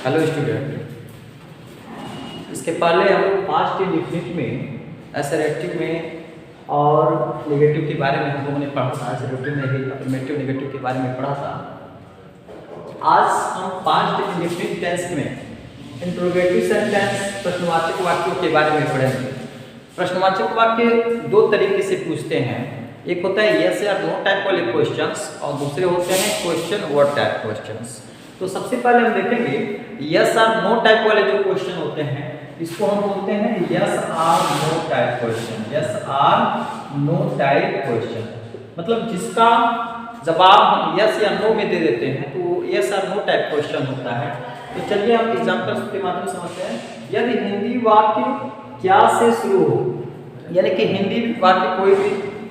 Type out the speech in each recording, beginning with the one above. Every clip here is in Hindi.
हेलो स्टूडेंट, इसके पहले हम लोग पास्ट इंडेफिनिट में असर्टिव में और नेगेटिव के बारे में हम लोगों ने पढ़ा था। असर्टिव में अफर्मेटिव नेगेटिव के बारे में पढ़ा था। आज हम पास्ट इंडेफिनिट टेंस में इंट्रोगेटिव सेंटेंस प्रश्नवाचक वाक्यों के बारे में पढ़ेंगे। प्रश्नवाचक वाक्य दो तरीके से पूछते हैं, एक होता है यस या नो टाइप वाले क्वेश्चंस और दूसरे होते हैं क्वेश्चन वर्ड टाइप क्वेश्चंस। तो सबसे पहले हम देखेंगे यस और नो टाइप वाले जो क्वेश्चन होते हैं इसको हम बोलते हैं yes or no type question. Yes or no type question मतलब जिसका जवाब हम यस या नो में दे देते हैं तो वो यस और नो टाइप क्वेश्चन होता है। तो चलिए हम एग्जांपल्स के माध्यम से समझते हैं। यदि हिंदी वाक्य क्या से शुरू हो, यानी कि हिंदी वाक्य कोई भी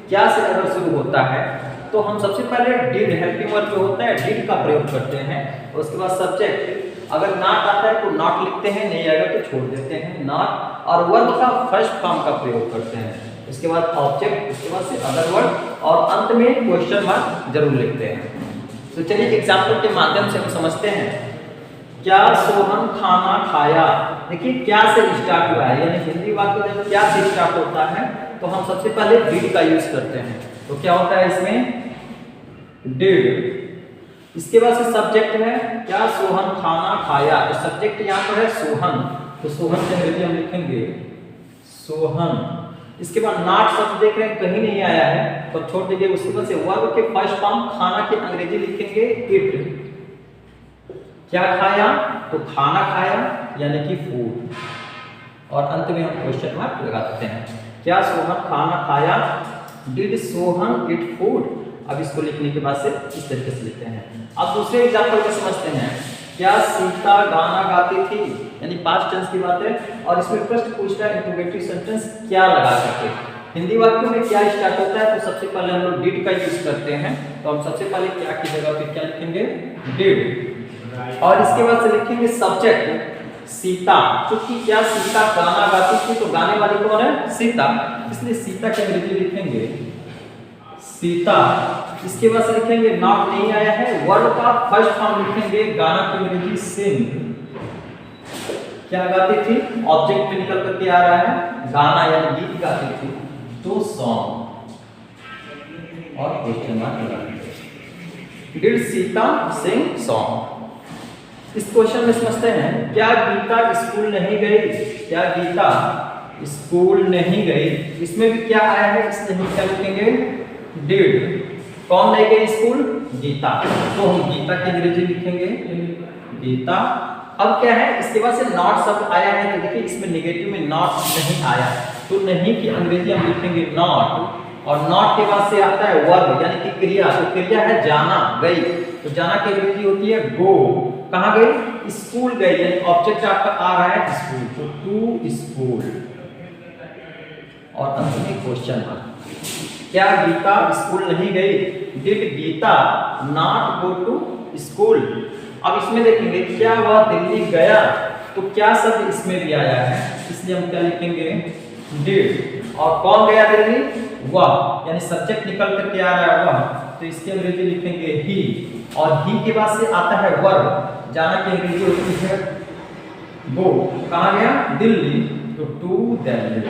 क्या से अगर शुरू होता है तो हम सबसे पहले डिड हेल्पिंग वर्ब जो होता है डिड का प्रयोग करते हैं। उसके बाद सब्जेक्ट अगर नॉट आता है तो नॉट लिखते हैं, नहीं आएगा तो छोड़ देते हैं नॉट, और वर्ब का फर्स्ट फॉर्म का प्रयोग करते हैं। इसके बाद ऑब्जेक्ट, उसके बाद से अदर वर्ड और अंत में क्वेश्चन मार्क जरूर लिखते हैं। तो चलिए एग्जांपल के माध्यम से हम समझते हैं। क्या सोहन खाना खाया? देखिए क्या से स्टार्ट हुआ है, यानी हिंदी वाक्य जब क्या से स्टार्ट होता है तो हम सबसे पहले डिड का यूज करते हैं। तो क्या होता है इसमें डिड। इसके बाद से सब्जेक्ट है क्या सोहन खाना खाया, तो सब्जेक्ट यहाँ पर है सोहन, तो सोहन के अंग्रेजी हम लिखेंगे सोहन। इसके बाद नॉट शब्द देख रहे हैं कहीं नहीं आया है तो छोड़ दीजिए। उसके बाद से वर्ब के फर्स्ट फॉर्म खाना के अंग्रेजी लिखेंगे इट। क्या खाया? तो खाना खाया यानी कि फूड, और अंत में हम क्वेश्चन मार्क लगा देते हैं। क्या सोहन खाना खाया? Did Sohan it food. अब इसको लिखने के बाद से इस तरीके से लिखते हैं। अब दूसरे एग्जांपल में समझते हैं। क्या सीता गाना गाती थी, यानी पास्ट टेंस की बात है और इसमें प्रश्न पूछ रहा है इंट्रोगेटिव सेंटेंस क्या लगा करके। हिंदी वाक्यों में क्या स्टार्ट होता है तो सबसे पहले हम लोग डिड का यूज करते हैं। तो हम सबसे पहले क्या की जगह पे क्या लिखेंगे डिड, और इसके बाद से लिखेंगे सब्जेक्ट सीता, क्योंकि क्या सीता गाना गाती थी तो गाने वाली कौन है? सीता, इसलिए सीता के अंग्रेजी लिखेंगे सीता। इसके बाद से लिखेंगे नॉट नहीं आया है, वर्ड का फर्स्ट फॉर्म लिखेंगे गाना की अंग्रेजी सिंग। क्या गाती थी? ऑब्जेक्ट में निकल करके आ रहा है गाना यानी गीत गाती थी तो सॉन्ग, और क्वेश्चन मार्क लगाएंगे डिड सीता सिंग सॉन्ग। इस क्वेश्चन में समझते हैं। क्या गीता स्कूल नहीं गई? क्या गीता स्कूल नहीं गई? इसमें भी क्या आया है इसलिए हम क्या लिखेंगे डिड। कौन नहीं गई स्कूल? गीता, तो हम गीता की अंग्रेजी लिखेंगे गीता। अब क्या है इसके बाद से नॉट शब्द आया है तो देखिए इसमें नेगेटिव में नॉट नहीं आया तो नहीं की अंग्रेजी हम लिखेंगे नॉट, और नॉट के बाद से आता है वर्ब यानी कि क्रिया। तो क्रिया है जाना, गई, तो जाना की अंग्रेजी होती है गो। कहाँ गई? स्कूल गई, यानी ऑब्जेक्ट आपका आ रहा है स्कूल, तो टू स्कूल, और अंत में क्वेश्चन मार्क। क्या गीता स्कूल नहीं गई? Did Geeta not go to school. अब इसमें देखेंगे क्या वह दिल्ली गया, तो क्या शब्द इसमें भी आया है इसलिए हम क्या लिखेंगे डिड, और कौन गया दिल्ली? वह, यानी सब्जेक्ट निकल करके आ रहा है वह, तो इसकी अंग्रेजी लिखेंगे ही, और ही के बाद से आता है वर्ब। जाना की अंग्रेजी होती है गो, कहाँ गया? दिल्ली, तो टू दिल्ली,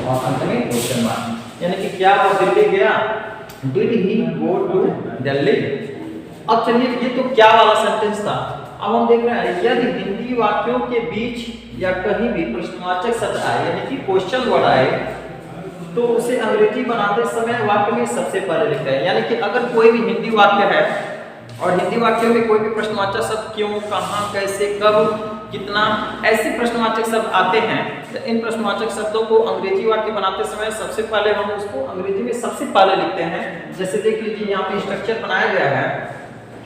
और अंत में क्वेश्चन मार्क, यानी कि क्या वो दिल्ली गया? Did he go to Delhi. अब चलिए ये तो क्या वाला सेंटेंस था। अब हम देख रहे हैं यदि हिंदी वाक्यों के बीच या कहीं भी प्रश्नवाचक शब्द आए यानी कि क्वेश्चन वर्ड आए तो उसे अंग्रेजी बनाते समय वाक्य में सबसे पहले लिखते हैं। यानी कि अगर कोई भी हिंदी वाक्य है और हिंदी वाक्यों में कोई भी प्रश्नवाचक शब्द क्यों, कहां, कैसे, कब, कितना, ऐसे प्रश्नवाचक शब्द आते हैं तो इन प्रश्नवाचक शब्दों को अंग्रेजी वाक्य बनाते समय सबसे पहले हम उसको अंग्रेजी में सबसे पहले लिखते हैं। जैसे देख लीजिए यहाँ पे स्ट्रक्चर बनाया गया है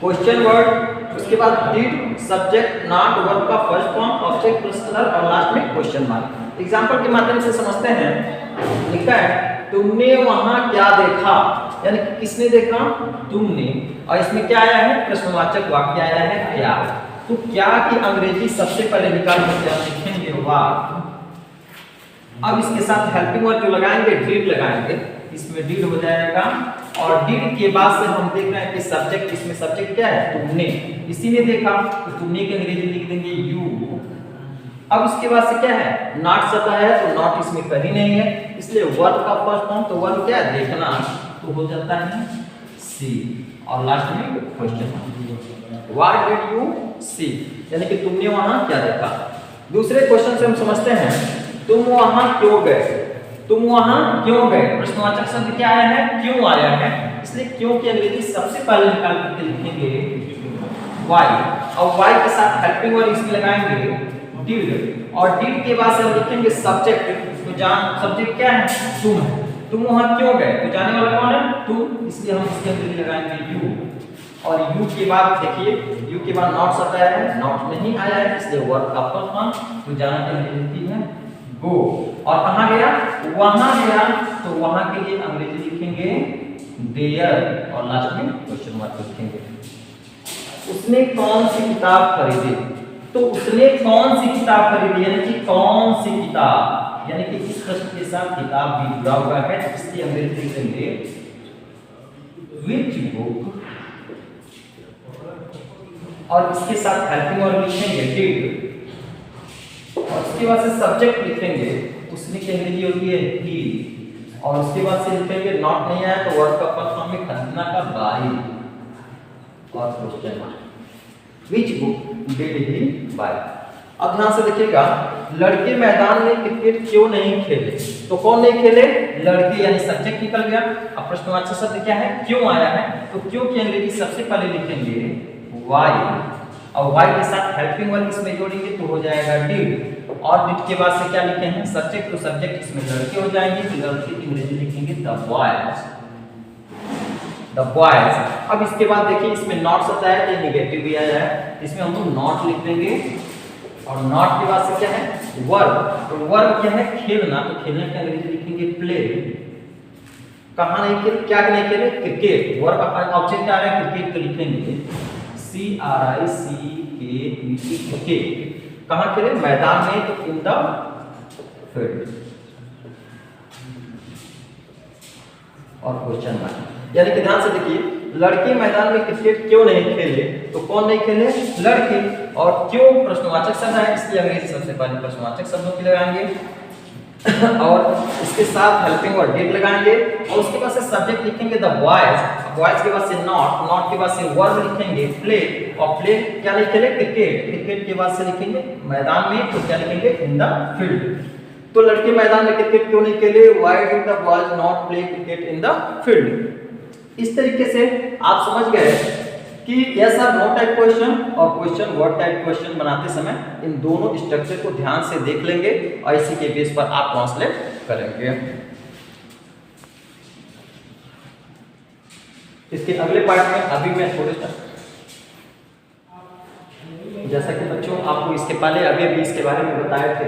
क्वेश्चन वर्ड, उसके बाद डिड, सब्जेक्ट, नॉट, वर्ब का first form, object plus other, और लास्ट में क्वेश्चन मार्क। एग्जांपल के माध्यम से समझते हैं। लिखा है तुमने वहां क्या देखा, यानी कि किसने देखा? तुमने, और इसमें क्या आया है? प्रश्नवाचक वाक्य आया है क्या। तो क्या की अंग्रेजी सबसे पहले निकाल कर लिखेंगे वाह। अब इसके साथ हेल्पिंग वर्ड जो लगाएंगे डिड लगाएंगे, इसमें डिड हो जाएगा और डिड के बाद से हम देख रहे हैं कि सब्जेक्ट, इसमें सब्जेक्ट क्या है, तुमने, इसी ने देखा तो तुमने की अंग्रेजी लिख देंगे यू। अब इसके बाद से क्या है, नॉट सता है तो नॉट इसमें कहीं नहीं है, इसलिए वर्ब का फर्स्ट फॉर्म तो वर्ब क्या है, देखना, तो हो जाता है सी। और लास्ट में question, what did you see, यानी कि तुमने वहां क्या देखा। दूसरे क्वेश्चन से हम समझते हैं, तुम वहां क्यों गए, तुम वहां क्यों गए, प्रश्नवाचक शब्द क्या आया है, क्यों आया है, इसलिए क्यों की अंग्रेजी सबसे पहले निकाल करके लिखेंगे वाई, और वाई के साथ हेल्पिंग वर्ब इसमें लगाएंगे डिड, और डिड के बाद से हम लिखेंगे सब्जेक्ट, तो जान सब्जेक्ट क्या है, तुम है, तुम वहां क्यों गए, तो जाने वाला कौन है, तुम, इसलिए हम इसके अंदर लगाएंगे यू। और यू के बाद देखिए, यू के बाद नॉट सताया है, नॉट नहीं आया है, इसलिए वर्ब का फर्स्ट फॉर्म तो जाना की अंग्रेजी है गो। और कहां गया, वहां गया, तो वहां के लिए अंग्रेजी लिखेंगे देयर, और लास्ट में क्वेश्चन मार्क लिखेंगे। उसने कौन सी किताब खरीदी, तो उसने कौन सी किताब खरीदी, यानी कि कौन सी किताब, यानी कि इस प्रश्न के साथ किताब भी जुड़ा हुआ है, इसकी अंग्रेजी लिखेंगे व्हिच बुक, और इसके साथ हेल्पिंग वर्ब लिखेंगे डिड, और उसके बाद से सब्जेक्ट लिखेंगे, उसने की अंग्रेजी होती है ही, और उसके बाद से लिखेंगे नॉट नहीं आया तो वर्ब का फर्स्ट फॉर्म में खरीदना का बाई, और question mark, which book did he buy. अब ध्यान से देखिएगा, लड़के मैदान में क्रिकेट क्यों नहीं खेले, तो कौन नहीं खेले, लड़के, यानी सब्जेक्ट निकल गया। अब प्रश्नवाचक शब्द क्या है, क्यों आया है, तो क्यों की अंग्रेजी सबसे पहले लिखेंगे वाई, और वाई के साथ हेल्पिंग वर्ब इसमें जोड़ेंगे तो हो जाएगा डिड, और डिड के बाद से क्या लिखे हैं सब्जेक्ट, तो सब्जेक्ट इसमें लड़के हो जाएंगे, तो लड़के की अंग्रेजी लिखेंगे द बॉयज, द बॉयज। अब इसके बाद देखिए इसमें नॉट सता है तो नेगेटिव भी आया है, इसमें हम लोग नॉट लिख देंगे, और नॉट के बाद से क्या है वर्ब, तो वर्ब क्या है खेलना, तो खेलने की अंग्रेजी लिखेंगे प्ले। कहां नहीं खेले, क्या नहीं खेले, क्रिकेट, वर्ब ऑब्जेक्ट आ रहा है क्रिकेट, तो लिखेंगे CRICKET, क्रिकेट। कहां खेले, मैदान में, तो इन द फील्ड, और क्वेश्चन मार्क, यानी कि ध्यान से देखिए, लड़के मैदान में क्रिकेट क्यों नहीं खेले, तो कौन नहीं खेले, लड़के, और क्यों प्रश्नवाचक शब्द है, इसलिए अंग्रेजी सबसे पहले प्रश्नवाचक शब्दों की लगाएंगे, और इसके साथ हेल्पिंग वर्ब डिड लगाएंगे, और उसके बाद से सब्जेक्ट लिखेंगे द बॉयज, बॉयज के बाद से नॉट, नॉट के बाद से वर्ब लिखेंगे प्ले, और प्ले क्या नहीं खेले, क्रिकेट, क्रिकेट के बाद से लिखेंगे मैदान में, तो क्या लिखेंगे इन द फील्ड। तो लड़के मैदान में क्रिकेट क्यों नहीं खेले, why did the boys not play cricket in the field. इस तरीके से आप समझ गए कि yes or no type question और क्वेश्चन वर्ड टाइप क्वेश्चन बनाते समय इन दोनों स्ट्रक्चर को ध्यान से देख लेंगे, और इसी के बेस पर आप ट्रांसलेट करेंगे। इसके अगले पार्ट में अभी मैं थोड़े सा, जैसा कि बच्चों आपको इसके पहले अभी इसके बारे में बताए थे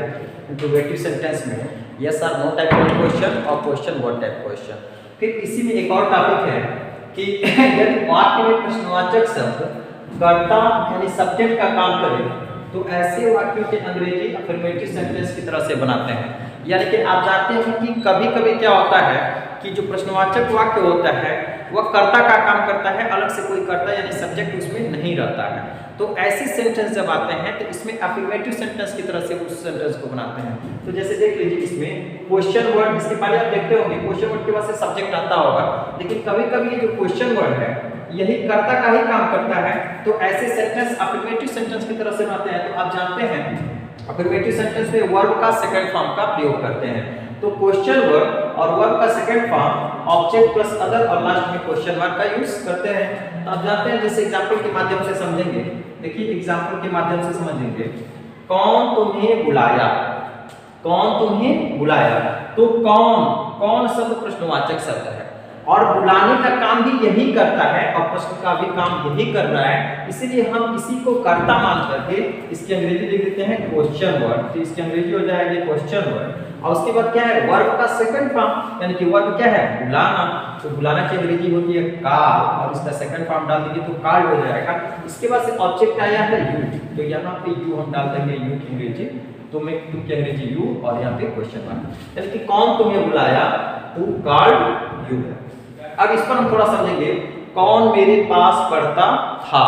इंट्रोगेटिव सेंटेंस में yes or no type question और क्वेश्चन वर्ड टाइप क्वेश्चन। फिर इसी में एक और टॉपिक है कि यदि वाक्य में प्रश्नवाचक शब्द कर्ता यानी सब्जेक्ट का काम करे तो ऐसे वाक्यों के अंग्रेजी अफर्मेटिव सेंटेंस की तरह से बनाते हैं। यानी कि आप जानते हैं कि कभी कभी क्या होता है कि जो प्रश्नवाचक वाक्य होता है वह कर्ता का काम करता है, अलग से कोई कर्ता यानी सब्जेक्ट उसमें नहीं रहता है। तो ऐसी सेंटेंस जब आते हैं तो इसमें अफर्मेटिव सेंटेंस की तरह से उस सेंटेंस को बनाते हैं। तो जैसे देख लीजिए इसमें क्वेश्चन वर्ड, इसके पहले आप देखते होंगे क्वेश्चन वर्ड के बाद से सब्जेक्ट आता होगा, लेकिन कभी कभी ये जो क्वेश्चन वर्ड है यही कर्ता का ही काम करता है। तो ऐसे सेंटेंस अफर्मेटिव सेंटेंस की तरह से बनाते हैं। तो आप जानते हैं अफर्मेटिव सेंटेंस में वर्ब का सेकंड फॉर्म का प्रयोग करते हैं। तो क्वेश्चन वर्ब और वर्ब का second form object plus other और लास्ट में क्वेश्चन मार्क का यूज करते हैं। तो आप जानते हैं, जैसे एग्जांपल के माध्यम से समझेंगे। देखिए एग्जांपल के माध्यम से समझेंगे, कौन तुम्हें बुलाया, कौन तुम्हें बुलाया। तो कौन शब्द प्रश्नवाचक शब्द है और बुलाने का काम भी यही करता है और प्रश्न का भी काम यही कर रहा है, इसीलिए हम इसी को कर्ता मान करके इसकी अंग्रेजी लिख देते हैं क्वेश्चन वर्ड। तो इसकी अंग्रेजी हो जाएगी क्वेश्चन वर्ड। और उसके बाद क्या है वर्ब का सेकंड फॉर्म, यानी कि वर्ब क्या है बुलाना। तो बुलाना की अंग्रेजी होती है कॉल और इसका सेकंड फॉर्म डाल दीजिए तो कॉल्ड हो जाएगा। इसके बाद से ऑब्जेक्ट आया है यू, तो यहाँ पे यू हम डाल देंगे यू की अंग्रेजी, तो मैं तुम की अंग्रेजी यू और यहाँ पे क्वेश्चन मार्क। यानी कि कौन तुम्हें बुलाया, हु कॉल्ड यू। अब इस पर हम थोड़ा समझेंगे, कौन मेरे पास पढ़ता था।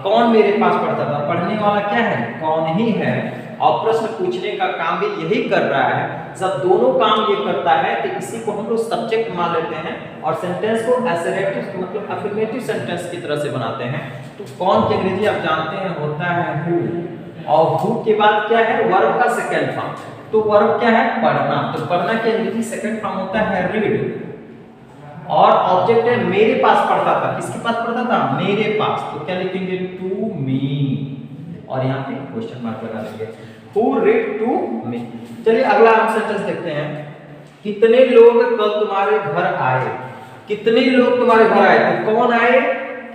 कौन मेरे पास पढ़ता था, पढ़ने वाला क्या है, कौन ही है, और प्रश्न पूछने का काम भी यही कर रहा है। जब दोनों काम ये करता है तो इसी को हम लोग सब्जेक्ट मान लेते हैं और सेंटेंस को असर्टिव मतलब अफर्मेटिव सेंटेंस की तरह से बनाते हैं। तो कौन की अंग्रेजी आप जानते हैं होता है हु, और हु के बाद क्या है, वर्ब का सेकंड फॉर्म। तो वर्ब क्या है, पढ़ना, तो पढ़ना की अंग्रेजी सेकंड फॉर्म होता है रीड, और ऑब्जेक्ट है मेरे पास पढ़ता था। किसके पास पढ़ता था, मेरे पास, तो क्या लिखेंगे, टू मी, और यहाँ पे क्वेश्चन मार्क लगा देंगे, हु रीड टू मी। चलिए अगला हम सेंटेंस देखते हैं, कितने लोग कल तुम्हारे घर आए। कितने लोग तुम्हारे घर आए, तो कौन आए,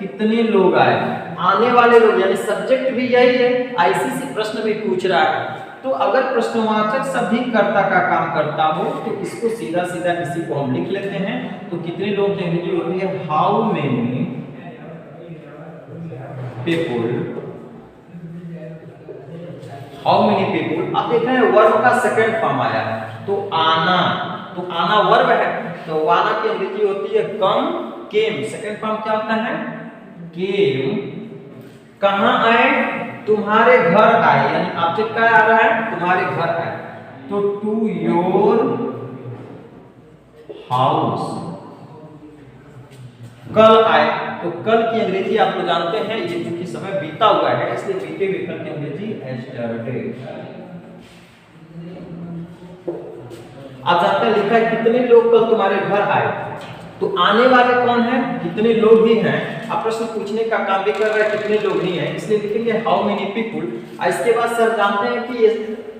कितने लोग आए, आने वाले लोग, यानी सब्जेक्ट भी यही है, आईसीसी प्रश्न में पूछ रहा है। तो अगर प्रश्नवाचक सभी कर्ता का काम करता हो तो इसको सीधा सीधा इसी को हम लिख लेते हैं। तो कितने लोग की अंग्रेजी होती है, how many people, how many people. आप देख रहे हैं वर्ब का सेकंड फॉर्म आया है, तो आना, तो आना वर्ब है, तो आना की अंग्रेजी होती है कम, केम, सेकंड फॉर्म क्या होता है, केम। कहां आए, तुम्हारे घर आए, यानी ऑब्जेक्ट क्या आ रहा है, तुम्हारे घर आए, तो टू योर हाउस। कल आए, तो कल की अंग्रेजी आप लोग जानते हैं, ये क्योंकि समय बीता हुआ है इसलिए बीते हुए कल की अंग्रेजी एस्टरडे। आप जानते हैं लिखा है कितने लोग कल तुम्हारे घर आए, तो आने वाले कौन है, कितने लोग ही हैं। अब प्रश्न पूछने का काम भी कर रहा है, कितने लोग ही हैं, इसलिए लिखेंगे हाउ मेनी पीपुल। इसके बाद सर जानते हैं कि ये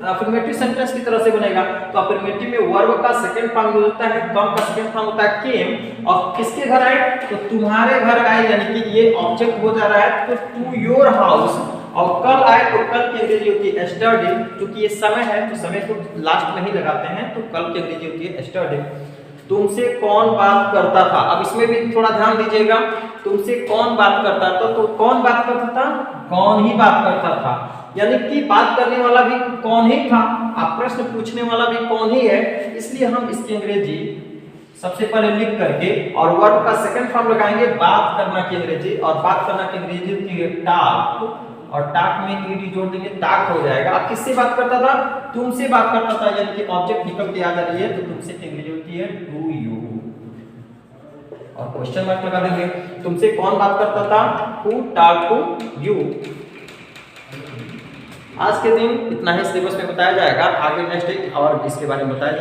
अफर्मेटिव सेंटेंस की तरह से बनेगा, तो अफर्मेटिव में वर्ब का सेकंड फॉर्म होता है कम, का सेकंड फॉर्म होता है केम, और किसके घर आए, तो तुम्हारे घर आए, यानी कि ये ऑब्जेक्ट हो जा रहा है, तो टू योर हाउस। और कल आए, तो कल की अंग्रेजी होती है एस्टरडे, क्योंकि ये समय है तो समय को लास्ट में ही लगाते हैं, तो कल की अंग्रेजी होती है एस्टरडे। तुमसे कौन बात करता था, अब इसमें भी थोड़ा ध्यान दीजिएगा, तुमसे कौन बात करता था, तो कौन बात करता था, कौन ही बात करता था, यानी कि बात करने वाला भी कौन ही था, आप प्रश्न पूछने वाला भी कौन ही है, इसलिए हम इसकी अंग्रेजी सबसे पहले लिख करके और वर्ब का सेकंड फॉर्म लगाएंगे, बात करना की अंग्रेजी, और बात करना की अंग्रेजी होती है टॉक, और टॉक में ईडी जोड़ देंगे, टॉक हो जाएगा। अब किससे बात करता था, तुमसे बात करता था, यानी कि ऑब्जेक्ट निकल के आ जा रही है, तो तुमसे की अंग्रेजी होती है टू यू, और क्वेश्चन मार्क लगा देंगे, तुमसे कौन बात करता था, हु टॉक टू यू। आज के दिन इतना ही सिलेबस में बताया जाएगा, आगे नेक्स्ट और इसके बारे में बताया जाएगा।